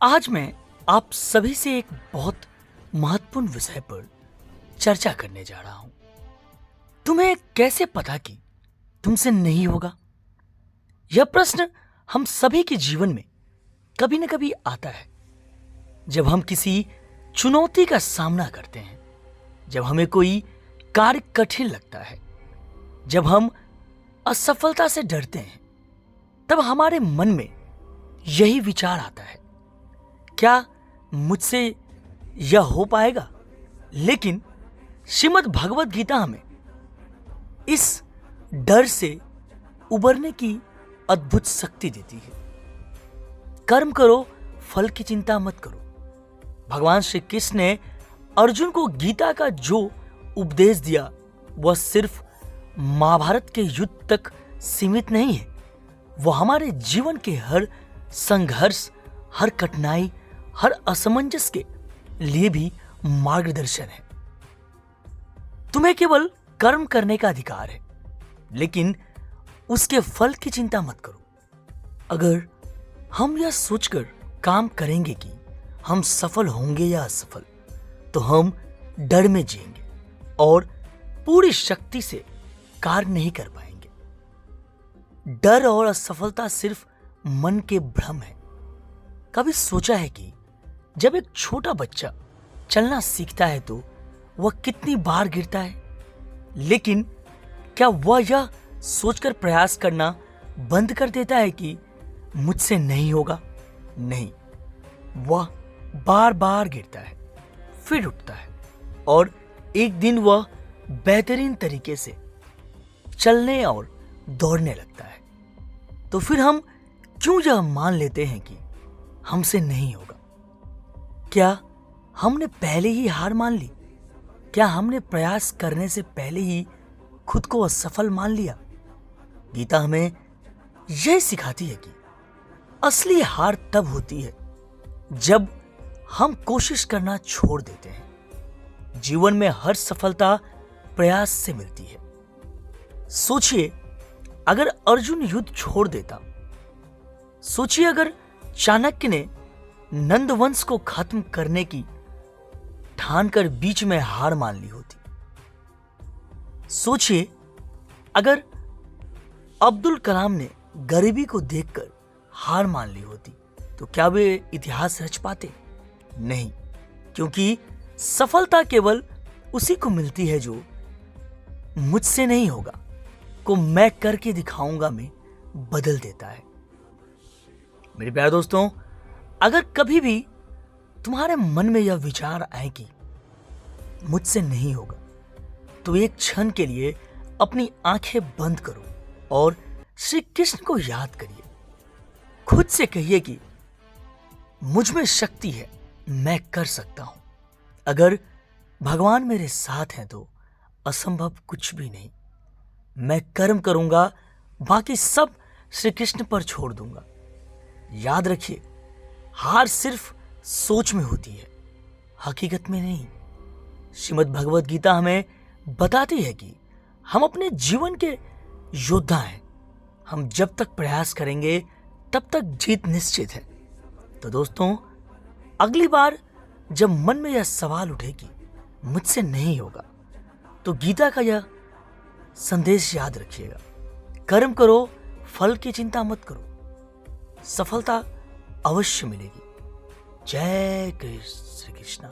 आज मैं आप सभी से एक बहुत महत्वपूर्ण विषय पर चर्चा करने जा रहा हूं। तुम्हें कैसे पता कि तुमसे नहीं होगा? यह प्रश्न हम सभी के जीवन में कभी न कभी आता है। जब हम किसी चुनौती का सामना करते हैं, जब हमें कोई कार्य कठिन लगता है, जब हम असफलता से डरते हैं, तब हमारे मन में यही विचार आता है, क्या मुझसे यह हो पाएगा? लेकिन श्रीमद् भगवत गीता हमें इस डर से उबरने की अद्भुत शक्ति देती है। कर्म करो, फल की चिंता मत करो। भगवान श्री कृष्ण ने अर्जुन को गीता का जो उपदेश दिया वह सिर्फ महाभारत के युद्ध तक सीमित नहीं है। वह हमारे जीवन के हर संघर्ष, हर कठिनाई, हर असमंजस के लिए भी मार्गदर्शन है। तुम्हें केवल कर्म करने का अधिकार है, लेकिन उसके फल की चिंता मत करो। अगर हम यह सोचकर काम करेंगे कि हम सफल होंगे या असफल, तो हम डर में जिएंगे और पूरी शक्ति से कार्य नहीं कर पाएंगे। डर और असफलता सिर्फ मन के भ्रम है। कभी सोचा है कि जब एक छोटा बच्चा चलना सीखता है तो वह कितनी बार गिरता है, लेकिन क्या वह यह सोचकर प्रयास करना बंद कर देता है कि मुझसे नहीं होगा? नहीं, वह बार बार गिरता है, फिर उठता है और एक दिन वह बेहतरीन तरीके से चलने और दौड़ने लगता है। तो फिर हम क्यों यह मान लेते हैं कि हमसे नहीं होगा? क्या हमने पहले ही हार मान ली? क्या हमने प्रयास करने से पहले ही खुद को असफल मान लिया? गीता हमें यह सिखाती है कि असली हार तब होती है जब हम कोशिश करना छोड़ देते हैं। जीवन में हर सफलता प्रयास से मिलती है। सोचिए, अगर अर्जुन युद्ध छोड़ देता, सोचिए अगर चाणक्य ने नंदवंश को खत्म करने की ठान कर बीच में हार मान ली होती। सोचिए, अगर अब्दुल कलाम ने गरीबी को देखकर हार मान ली होती, तो क्या वे इतिहास रच पाते? नहीं, क्योंकि सफलता केवल उसी को मिलती है जो मुझसे नहीं होगा को मैं करके दिखाऊंगा में बदल देता है। मेरे प्यारे दोस्तों, अगर कभी भी तुम्हारे मन में यह विचार आए कि मुझसे नहीं होगा, तो एक क्षण के लिए अपनी आंखें बंद करो और श्री कृष्ण को याद करिए। खुद से कहिए कि मुझ में शक्ति है, मैं कर सकता हूं। अगर भगवान मेरे साथ हैं तो असंभव कुछ भी नहीं। मैं कर्म करूंगा, बाकी सब श्री कृष्ण पर छोड़ दूंगा। याद रखिए, हार सिर्फ सोच में होती है, हकीकत में नहीं। श्रीमद् भगवत गीता हमें बताती है कि हम अपने जीवन के योद्धा हैं। हम जब तक प्रयास करेंगे तब तक जीत निश्चित है। तो दोस्तों, अगली बार जब मन में यह सवाल उठे कि मुझसे नहीं होगा, तो गीता का यह संदेश याद रखिएगा। कर्म करो, फल की चिंता मत करो, सफलता अवश्य मिलेगी। जय श्री कृष्ण।